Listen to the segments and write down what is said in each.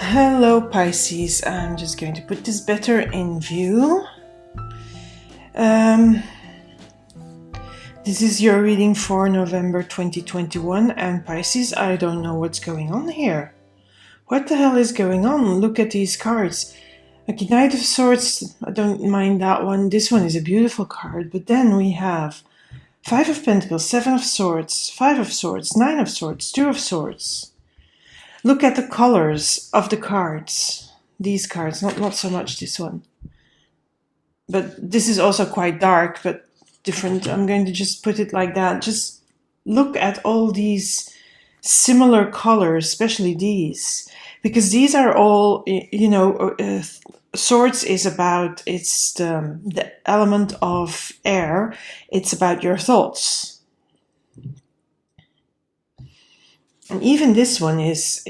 Hello Pisces, I'm just going to put this better in view. Um, this is your reading for November 2021, and Pisces, I don't know what's going on here. What the hell is going on? Look at these cards. Okay, Knight of Swords, I don't mind that one. This one is a beautiful card, but then we have Five of Pentacles, Seven of Swords, Five of Swords, Nine of Swords, Two of Swords. Look at the colors of the cards. These cards, not so much this one. But this is also quite dark, but different. I'm going to just put it like that. Just look at all these similar colors, especially these. Because these are all, swords is about, it's the element of air. It's about your thoughts. And even this one is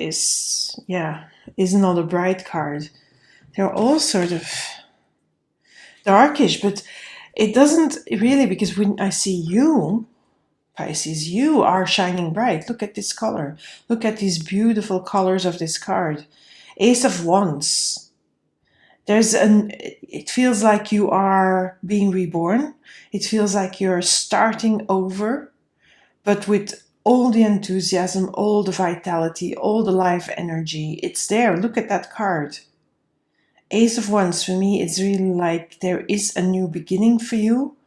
not a bright card. They're all sort of darkish, but it doesn't really, because when I see you, Pisces, you are shining bright. Look at this color. Look at these beautiful colors of this card. Ace of Wands. It feels like you are being reborn. It feels like you're starting over, but with all the enthusiasm, all the vitality, all the life energy. It's there. Look at that card. Ace of Wands, for me, it's really like there is a new beginning for you,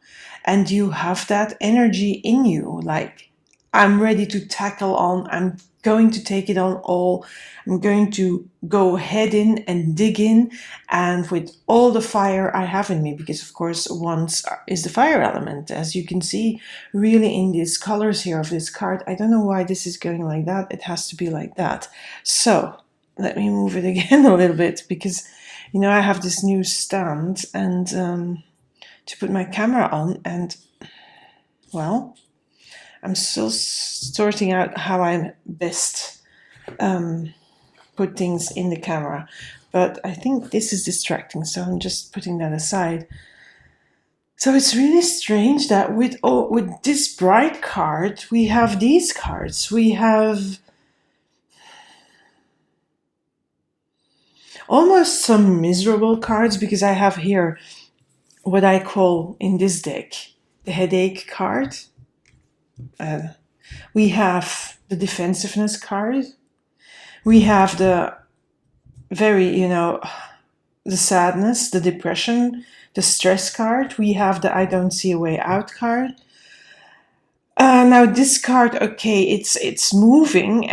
and you have that energy in you. Like, I'm ready to tackle on. I'm going to take it on all. I'm going to go head in and dig in, and with all the fire I have in me, because of course Wands is the fire element, as you can see really in these colors here of this card. I don't know why this is going like that. It has to be like that. So let me move it again a little bit, because I have this new stand and to put my camera on, and well, I'm still sorting out how I best put things in the camera, but I think this is distracting, so I'm just putting that aside. So it's really strange that with this bright card, we have these cards. We have almost some miserable cards, because I have here what I call in this deck the headache card. We have the defensiveness card. We have the very, the sadness, the depression, the stress card. We have the I don't see a way out card. Now this card, okay, it's moving,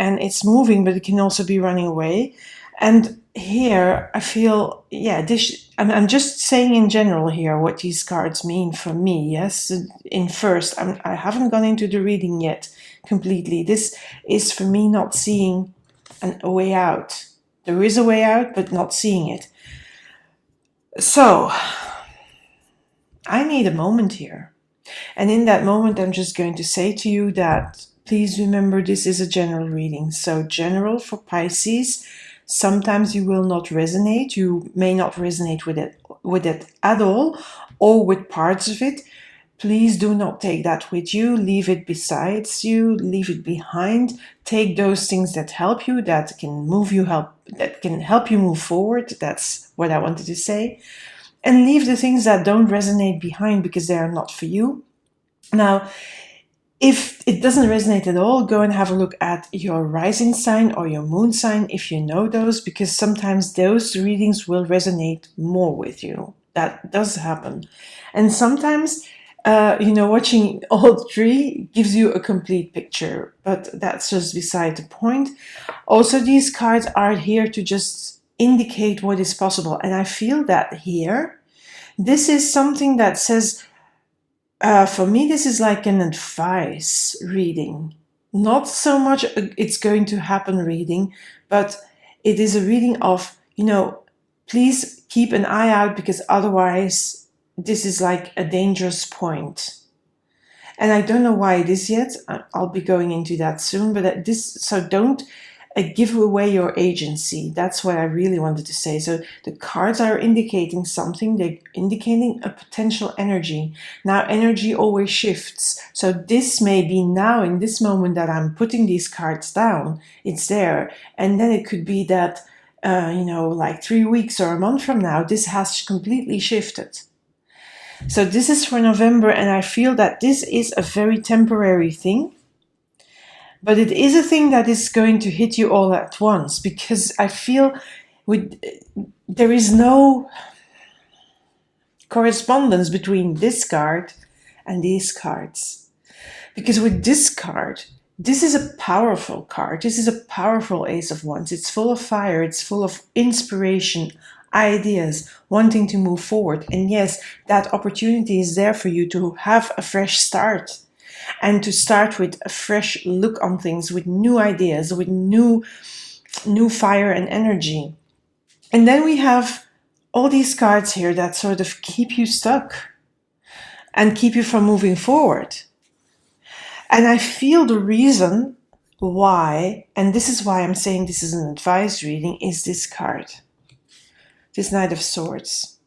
but it can also be running away. And here I feel, I'm just saying in general here what these cards mean for me. Yes, in first, I haven't gone into the reading yet completely. This is for me not seeing a way out. There is a way out, but not seeing it. So I need a moment here. And in that moment, I'm just going to say to you that please remember this is a general reading. So general for Pisces. Sometimes you will not resonate. You may not resonate with it at all, or with parts of it. Please do not take that with you. Leave it besides you. Leave it behind. Take those things that help you, that can help you move forward. That's what I wanted to say. And leave the things that don't resonate behind, because they are not for you. Now, if it doesn't resonate at all, go and have a look at your rising sign or your moon sign, if you know those, because sometimes those readings will resonate more with you. That does happen. And sometimes, watching all three gives you a complete picture, but that's just beside the point. Also, these cards are here to just indicate what is possible. And I feel that here, this is something that says, for me, this is like an advice reading. Not so much it's going to happen reading, but it is a reading of, please keep an eye out, because otherwise this is like a dangerous point. And I don't know why it is yet. I'll be going into that soon, but so don't give away your agency. That's what I really wanted to say. So the cards are indicating something. They're indicating a potential energy. Now, energy always shifts. So this may be now, in this moment that I'm putting these cards down, it's there. And then it could be that like 3 weeks or a month from now, this has completely shifted. So this is for November, and I feel that this is a very temporary thing. But it is a thing that is going to hit you all at once, because I feel there is no correspondence between this card and these cards. Because with this card, this is a powerful card. This is a powerful Ace of Wands. It's full of fire. It's full of inspiration, ideas, wanting to move forward. And yes, that opportunity is there for you to have a fresh start and to start with a fresh look on things, with new ideas, with new fire and energy. And then we have all these cards here that sort of keep you stuck and keep you from moving forward. And I feel the reason why, and this is why I'm saying this is an advice reading, is this card, this Knight of Swords.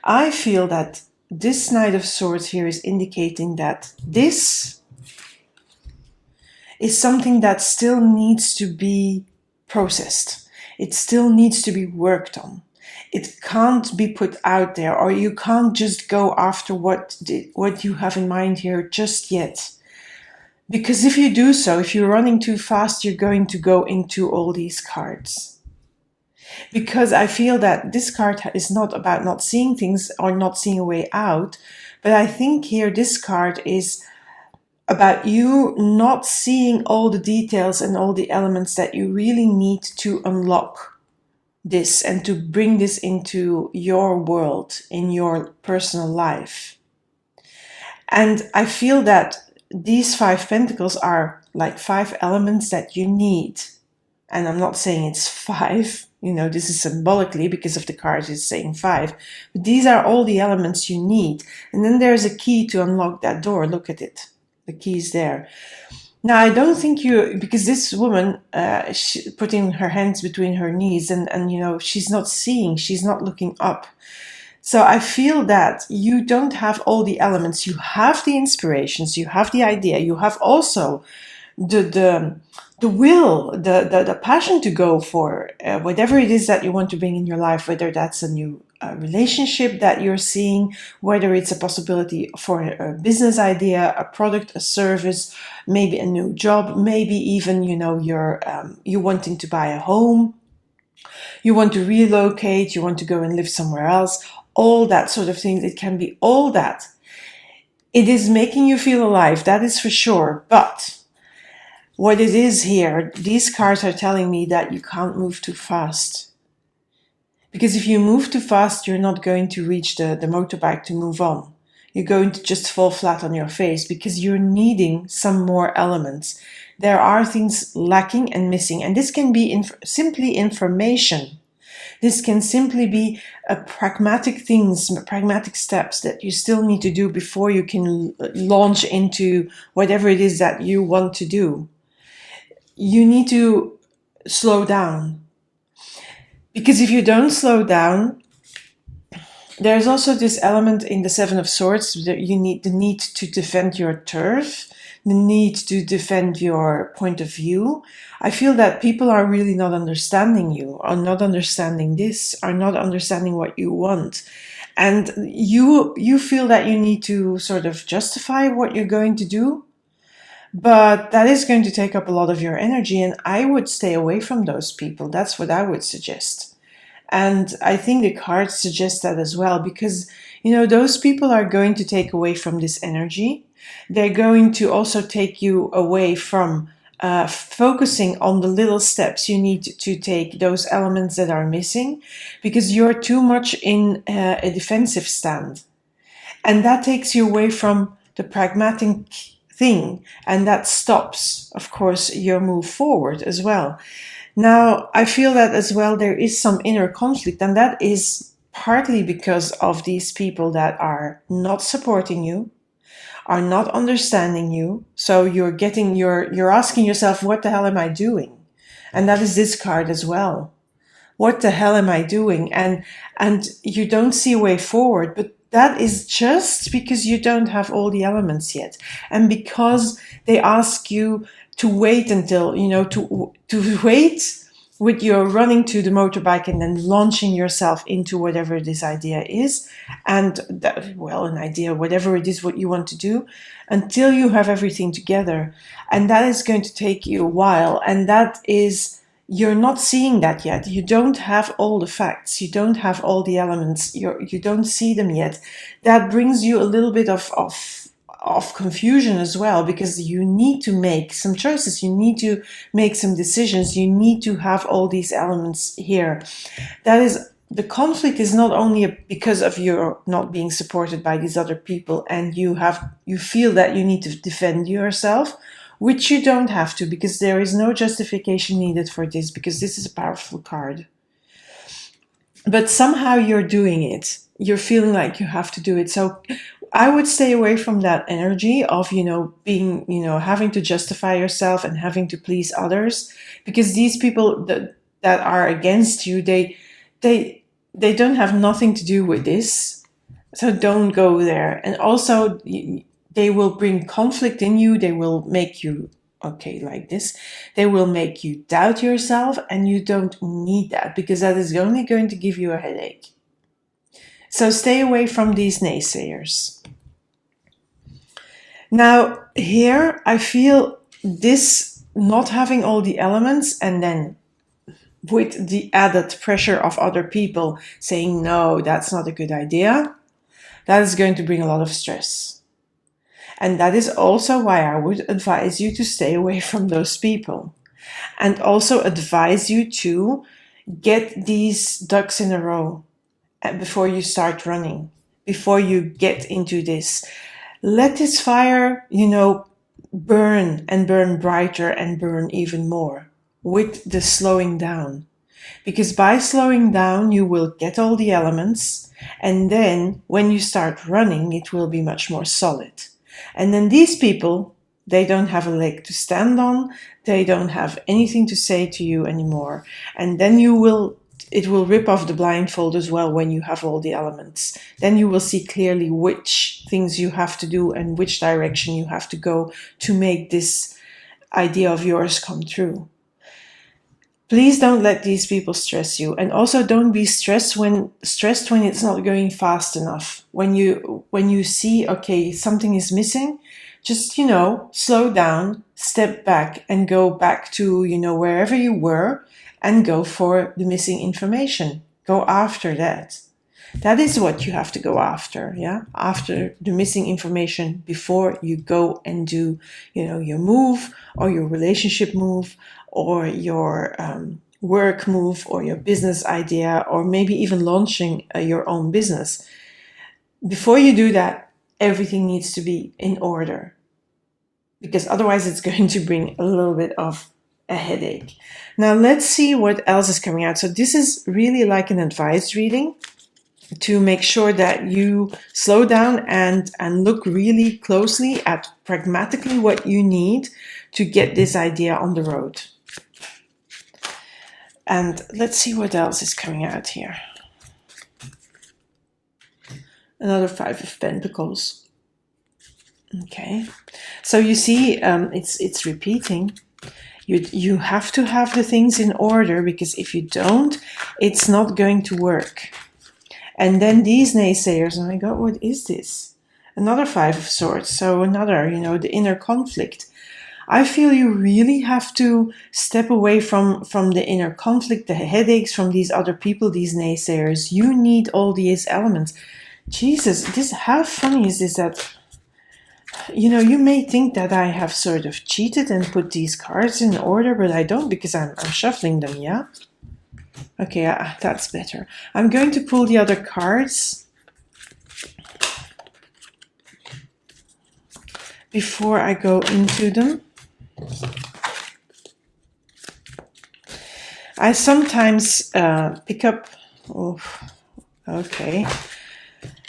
I feel that this Knight of Swords here is indicating that this is something that still needs to be processed. It still needs to be worked on. It can't be put out there, or you can't just go after what you have in mind here just yet. Because if you do so, if you're running too fast, you're going to go into all these cards. Because I feel that this card is not about not seeing things or not seeing a way out, but I think here this card is about you not seeing all the details and all the elements that you really need to unlock this and to bring this into your world, in your personal life. And I feel that these 5 pentacles are like 5 elements that you need. And I'm not saying it's 5, this is symbolically because of the card is saying 5. But these are all the elements you need. And then there's a key to unlock that door. Look at it. The key is there. Now, I don't think because this woman, putting her hands between her knees and she's not seeing, she's not looking up. So I feel that you don't have all the elements. You have the inspirations, you have the idea, you have also the will, the passion to go for whatever it is that you want to bring in your life, whether that's a new relationship that you're seeing, whether it's a possibility for a business idea, a product, a service, maybe a new job, maybe even, you wanting to buy a home, you want to relocate, you want to go and live somewhere else, all that sort of things. It can be all that. It is making you feel alive, that is for sure. But what it is here, these cards are telling me that you can't move too fast. Because if you move too fast, you're not going to reach the motorbike to move on. You're going to just fall flat on your face because you're needing some more elements. There are things lacking and missing. And this can be simply information. This can simply be pragmatic things, pragmatic steps that you still need to do before you can launch into whatever it is that you want to do. You need to slow down. Because if you don't slow down, there's also this element in the 7 of Swords that you need the need to defend your turf, the need to defend your point of view. I feel that people are really not understanding you, are not understanding this, are not understanding what you want. And you feel that you need to sort of justify what you're going to do. But that is going to take up a lot of your energy, and I would stay away from those people. That's what I would suggest. And I think the cards suggest that as well, because, those people are going to take away from this energy. They're going to also take you away from focusing on the little steps you need to take, those elements that are missing, because you're too much in a defensive stand. And that takes you away from the pragmatic thing, and that stops, of course, your move forward as well. Now, I feel that as well there is some inner conflict, and that is partly because of these people that are not supporting you, are not understanding you. So you're asking yourself, what the hell am I doing? And that is this card as well. What the hell am I doing? And you don't see a way forward, but that is just because you don't have all the elements yet. And because they ask you to wait until, to wait with your running to the motorbike and then launching yourself into whatever this idea is, and that, well, an idea, whatever it is what you want to do, until you have everything together. And that is going to take you a while, and that is, you're not seeing that yet. You don't have all the facts, you don't have all the elements, you don't see them yet. That brings you a little bit of confusion as well, because you need to make some choices, you need to make some decisions, you need to have all these elements here. That is, the conflict is not only because of your not being supported by these other people, and you feel that you need to defend yourself, which you don't have to, because there is no justification needed for this, because this is a powerful card. But somehow you're doing it. You're feeling like you have to do it. So I would stay away from that energy of, being, having to justify yourself and having to please others, because these people that are against you, they don't have nothing to do with this. So don't go there. And also, they will bring conflict in you. They will make you, like this. They will make you doubt yourself, and you don't need that, because that is only going to give you a headache. So stay away from these naysayers. Now, here I feel this not having all the elements, and then with the added pressure of other people saying, no, that's not a good idea, that is going to bring a lot of stress. And that is also why I would advise you to stay away from those people. And also advise you to get these ducks in a row before you start running, before you get into this. Let this fire, burn and burn brighter and burn even more with the slowing down. Because by slowing down, you will get all the elements. And then when you start running, it will be much more solid. And then these people, they don't have a leg to stand on. They don't have anything to say to you anymore. And then it will rip off the blindfold as well when you have all the elements. Then you will see clearly which things you have to do and which direction you have to go to make this idea of yours come true. Please don't let these people stress you. And also don't be stressed when it's not going fast enough. When you see, okay, something is missing, just, slow down, step back, and go back to, wherever you were, and go for the missing information. Go after that. That is what you have to go after, yeah? After the missing information, before you go and do, your move, or your relationship move, or your work move, or your business idea, or maybe even launching your own business. Before you do that, everything needs to be in order, because otherwise it's going to bring a little bit of a headache. Now let's see what else is coming out. So this is really like an advice reading to make sure that you slow down and look really closely at pragmatically what you need to get this idea on the road. And let's see what else is coming out here. Another 5 of Pentacles. Okay, so you see, it's repeating. You have to have the things in order, because if you don't, it's not going to work. And then these naysayers, oh my God, what is this? Another 5 of Swords. So another, the inner conflict. I feel you really have to step away from the inner conflict, the headaches from these other people, these naysayers. You need all these elements. Jesus, how funny is this that, you may think that I have sort of cheated and put these cards in order, but I don't, because I'm shuffling them, yeah? Okay, that's better. I'm going to pull the other cards before I go into them. I sometimes pick up... Oh, okay.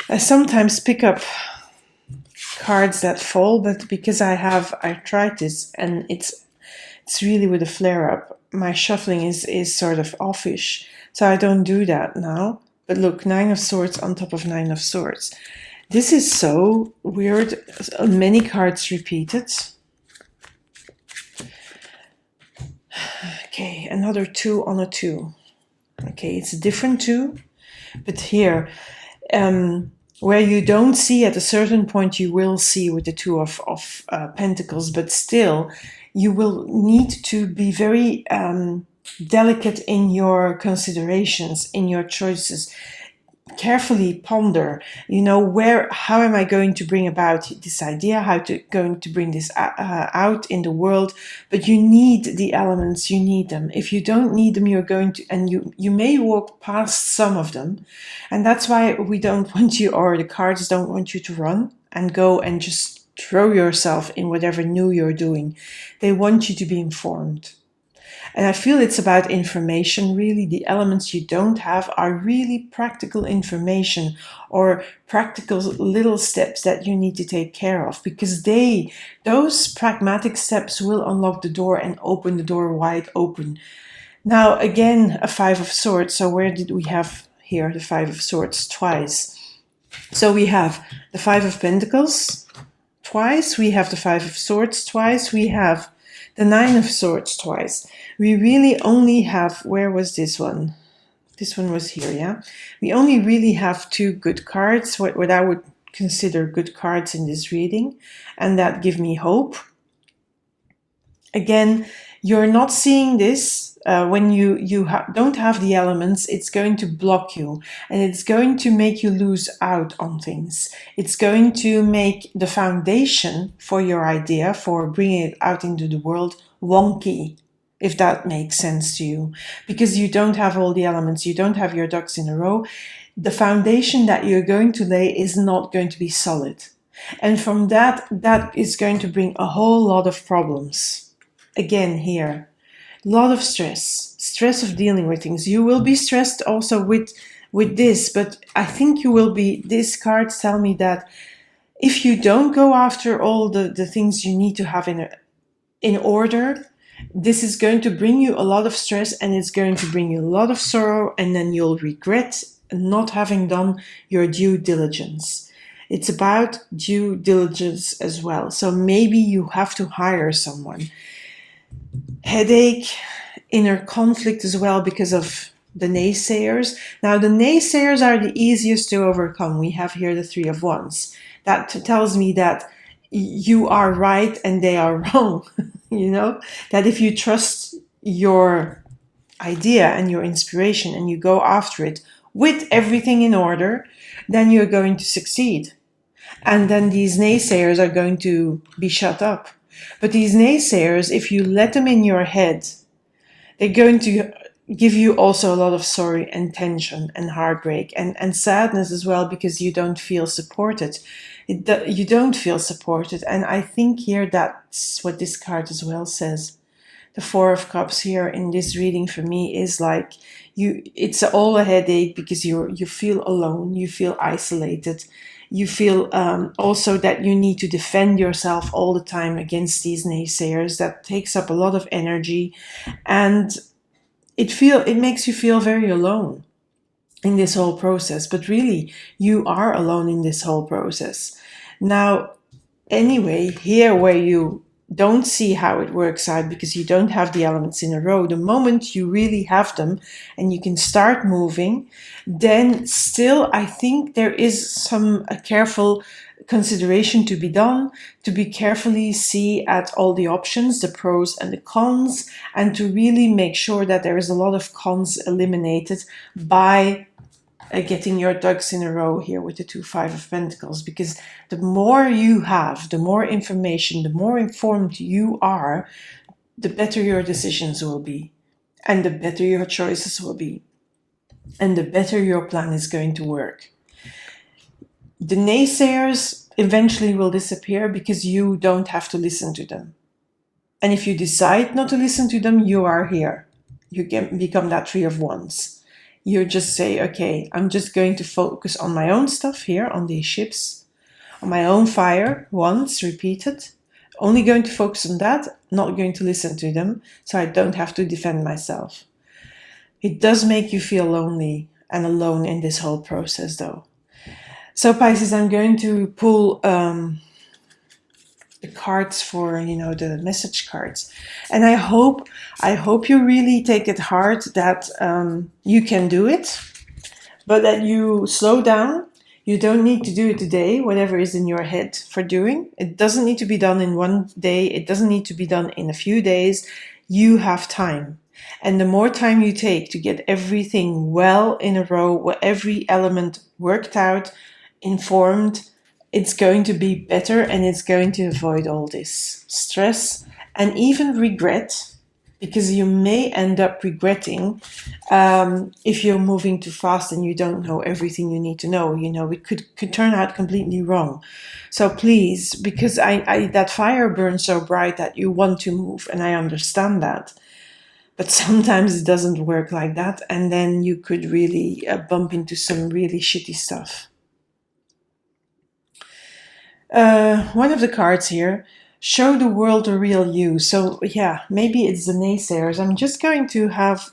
I sometimes pick up cards that fall, but because I have arthritis and it's really with a flare-up, my shuffling is sort of offish, so I don't do that now. But look, 9 of Swords on top of 9 of Swords. This is so weird. Many cards repeated. Okay, another 2 on a 2. Okay, it's a different 2, but here, where you don't see at a certain point, you will see with the 2 of Pentacles, but still, you will need to be very delicate in your considerations, in your choices. Carefully ponder, how am I going to bring about this idea, going to bring this out in the world. But you need the elements, you need them. If you don't need them, you're going to, and you may walk past some of them. And that's why we don't want you, or the cards don't want you to run and go and just throw yourself in whatever new you're doing. They want you to be informed. And I feel it's about information, really. The elements you don't have are really practical information or practical little steps that you need to take care of, because those pragmatic steps will unlock the door and open the door wide open. Now, again, a 5 of Swords. So where did we have here the 5 of Swords? Twice. So we have the 5 of Pentacles twice. We have the 5 of Swords twice. We have the 9 of Swords twice. We really only have, where was this one? This one was here, yeah? We only really have 2 good cards, what I would consider good cards in this reading, and that give me hope. Again, you're not seeing this when you don't have the elements. It's going to block you, and it's going to make you lose out on things. It's going to make the foundation for your idea, for bringing it out into the world, wonky, if that makes sense to you, because you don't have all the elements, you don't have your ducks in a row. The foundation that you're going to lay is not going to be solid. And from that is going to bring a whole lot of problems. Again, here, a lot of stress of dealing with things. You will be stressed also with this, but I think you will be, these cards tell me that if you don't go after all the things you need to have in order, this is going to bring you a lot of stress, and it's going to bring you a lot of sorrow, and then you'll regret not having done your due diligence. It's about due diligence as well. So maybe you have to hire someone. Headache, inner conflict as well because of the naysayers. Now, the naysayers are the easiest to overcome. We have here the 3 of Wands. That tells me that you are right and they are wrong. That if you trust your idea and your inspiration and you go after it with everything in order, then you're going to succeed. And then these naysayers are going to be shut up. But these naysayers, if you let them in your head, they're going to give you also a lot of sorrow and tension and heartbreak and sadness as well, because you don't feel supported. You don't feel supported. And I think here that's what this card as well says. The 4 of Cups here in this reading for me is like, it's all a headache because you feel alone, you feel isolated. You feel also that you need to defend yourself all the time against these naysayers. That takes up a lot of energy, and it makes you feel very alone in this whole process. But really, you are alone in this whole process. Now, anyway, here where you don't see how it works out because you don't have the elements in a row, the moment you really have them and you can start moving, then still I think there is a careful consideration to be done, to be carefully see at all the options, the pros and the cons, and to really make sure that there is a lot of cons eliminated by getting your ducks in a row here with the 5 of Pentacles. Because the more you have, the more information, the more informed you are, the better your decisions will be, and the better your choices will be, and the better your plan is going to work. The naysayers eventually will disappear because you don't have to listen to them. And if you decide not to listen to them, you are here. You can become that 3 of Wands. You just say, okay, I'm just going to focus on my own stuff here, on these ships, on my own fire, once repeated. Only going to focus on that, not going to listen to them, so I don't have to defend myself. It does make you feel lonely and alone in this whole process, though. So, Pisces, I'm going to pull the the cards for, the message cards. And I hope you really take it hard that you can do it, but that you slow down. You don't need to do it today, whatever is in your head for doing. It doesn't need to be done in one day. It doesn't need to be done in a few days. You have time. And the more time you take to get everything well in a row, every element worked out, informed, it's going to be better, and it's going to avoid all this stress and even regret, because you may end up regretting if you're moving too fast and you don't know everything you need to know. It could turn out completely wrong. So please, because I that fire burns so bright that you want to move, and I understand that. But sometimes it doesn't work like that, and then you could really bump into some really shitty stuff. One of the cards here, show the world the real you. So yeah, maybe it's the naysayers. I'm just going to have,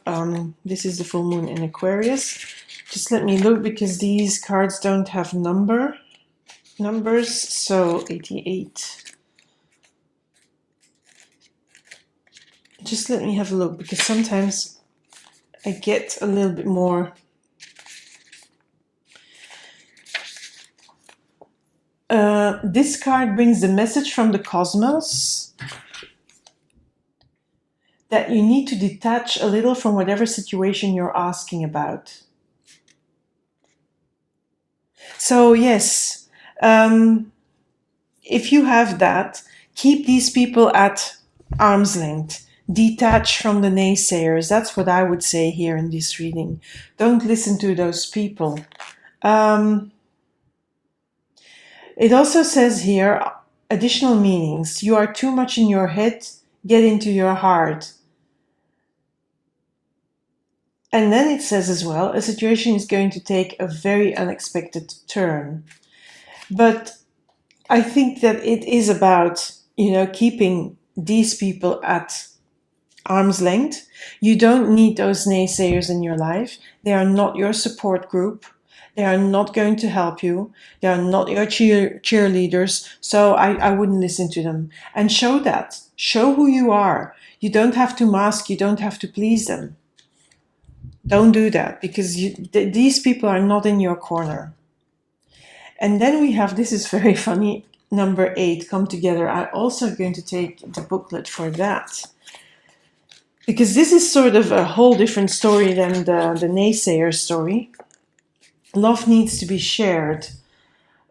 this is the full moon in Aquarius. Just let me look, because these cards don't have numbers. So 88. Just let me have a look, because sometimes I get a little bit more. This card brings the message from the cosmos that you need to detach a little from whatever situation you're asking about. So yes, if you have that, keep these people at arm's length. Detach from the naysayers. That's what I would say here in this reading. Don't listen to those people. It also says here, additional meanings. You are too much in your head, get into your heart. And then it says as well, a situation is going to take a very unexpected turn. But I think that it is about, keeping these people at arm's length. You don't need those naysayers in your life. They are not your support group. They are not going to help you. They are not your cheerleaders. So I wouldn't listen to them. And show that. Show who you are. You don't have to mask. You don't have to please them. Don't do that, because these people are not in your corner. And then we have, this is very funny, number 8, come together. I'm also going to take the booklet for that, because this is sort of a whole different story than the naysayer story. Love needs to be shared.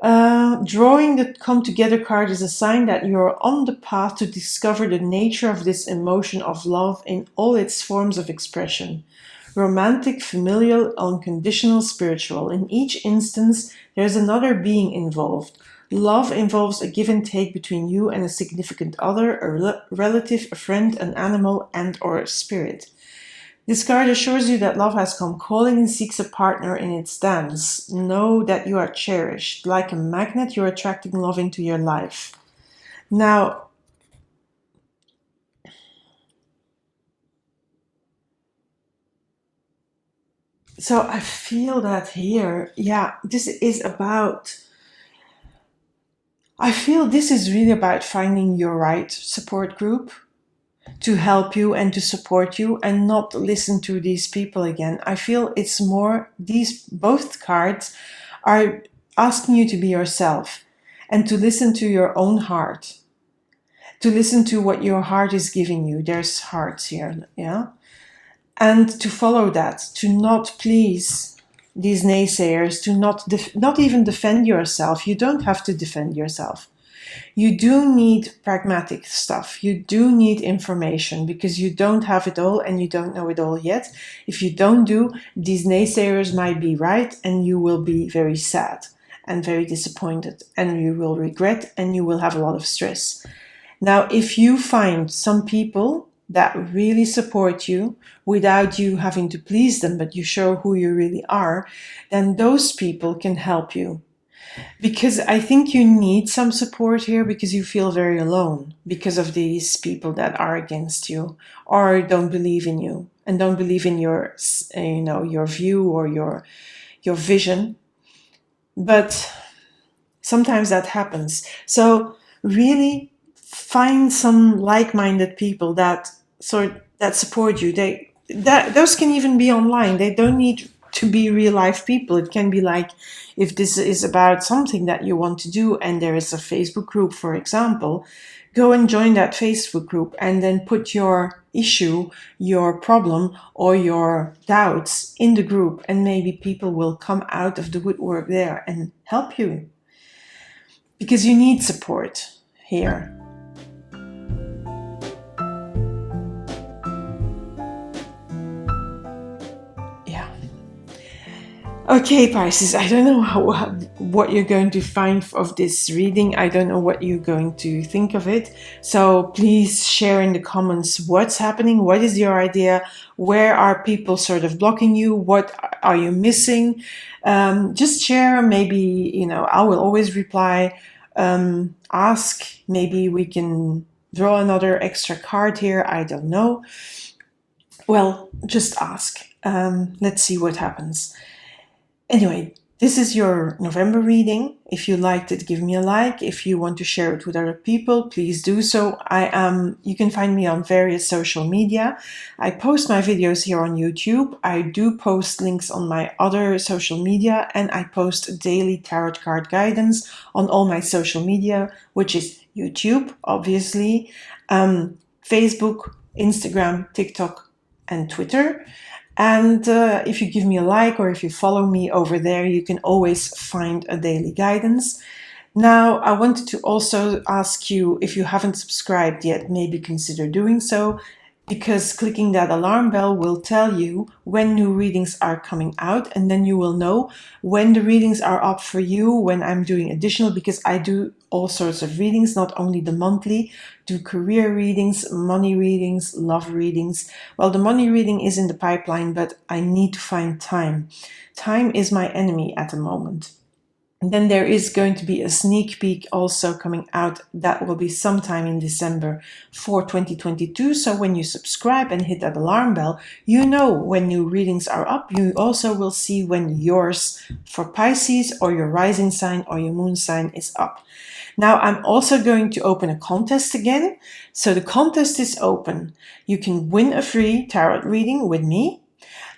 Drawing the come together card is a sign that you're on the path to discover the nature of this emotion of love in all its forms of expression. Romantic, familial, unconditional, spiritual. In each instance, there's another being involved. Love involves a give and take between you and a significant other, a relative, a friend, an animal, and or a spirit. This card assures you that love has come calling and seeks a partner in its dance. Know that you are cherished. Like a magnet, you're attracting love into your life. Now, so I feel that here, this is about, I feel this is really about finding your right support group to help you and to support you, and not listen to these people again. I feel it's more, both cards are asking you to be yourself and to listen to your own heart, to listen to what your heart is giving you. There's hearts here, and to follow that, to not please these naysayers, to not even defend yourself. You don't have to defend yourself. You do need pragmatic stuff. You do need information, because you don't have it all and you don't know it all yet. If you don't do, these naysayers might be right, and you will be very sad and very disappointed, and you will regret, and you will have a lot of stress. Now, if you find some people that really support you without you having to please them, but you show who you really are, then those people can help you. Because I think you need some support here, because you feel very alone because of these people that are against you or don't believe in you and don't believe in your, your view or your vision. But sometimes that happens. So really find some like-minded people that support you. Those can even be online. They don't need to be real life people. It can be like, if this is about something that you want to do and there is a Facebook group, for example, go and join that Facebook group and then put your issue, your problem, or your doubts in the group, and maybe people will come out of the woodwork there and help you, because you need support here. Yeah. Okay, Pisces, I don't know what you're going to find of this reading. I don't know what you're going to think of it. So please share in the comments what's happening. What is your idea? Where are people sort of blocking you? What are you missing? Just share. Maybe, I will always reply. Ask. Maybe we can draw another extra card here. I don't know. Well, just ask. Let's see what happens. Anyway, this is your November reading. If you liked it, give me a like. If you want to share it with other people, please do so. You can find me on various social media. I post my videos here on YouTube. I do post links on my other social media, and I post daily tarot card guidance on all my social media, which is YouTube, obviously, Facebook, Instagram, TikTok, and Twitter. And if you give me a like, or if you follow me over there, you can always find a daily guidance. Now, I wanted to also ask you, if you haven't subscribed yet, maybe consider doing so, because clicking that alarm bell will tell you when new readings are coming out, and then you will know when the readings are up for you, when I'm doing additional, because I do all sorts of readings, not only the monthly, do career readings, money readings, love readings. Well, the money reading is in the pipeline, but I need to find time. Time is my enemy at the moment. And then there is going to be a sneak peek also coming out that will be sometime in December for 2022. So when you subscribe and hit that alarm bell, you know when new readings are up. You also will see when yours for Pisces, or your rising sign, or your moon sign is up. Now, I'm also going to open a contest again. So the contest is open. You can win a free tarot reading with me.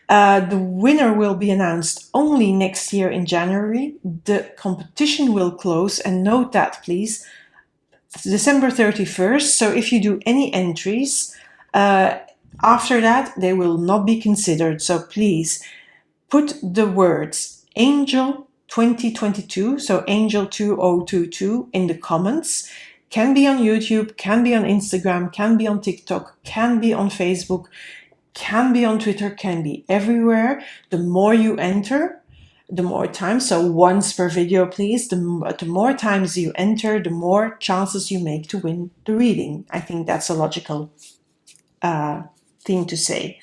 The winner will be announced only next year in January. The competition will close, and note that, please, December 31st. So if you do any entries after that, they will not be considered. So please put the words Angel 2022, so Angel 2022, in the comments. Can be on YouTube, can be on Instagram, can be on TikTok, can be on Facebook, can be on Twitter, can be everywhere. The more you enter, the more times, so once per video, please, the more times you enter, the more chances you make to win the reading. I think that's a logical thing to say.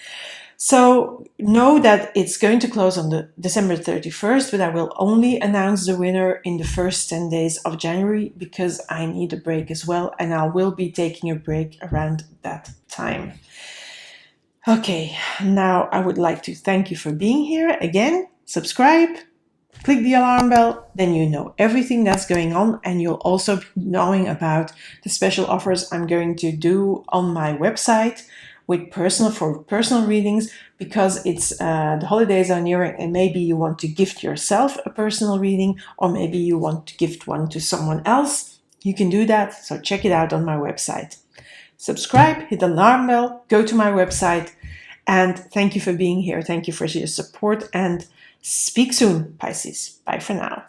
So know that it's going to close on the December 31st, but I will only announce the winner in the first 10 days of January, because I need a break as well, and I will be taking a break around that time. Okay, now I would like to thank you for being here. Again, subscribe, click the alarm bell, then you know everything that's going on, and you'll also be knowing about the special offers I'm going to do on my website with personal readings, because it's the holidays are nearing, and maybe you want to gift yourself a personal reading, or maybe you want to gift one to someone else. You can do that, so check it out on my website. Subscribe, hit the alarm bell, go to my website, and thank you for being here. Thank you for your support, and speak soon, Pisces. Bye for now.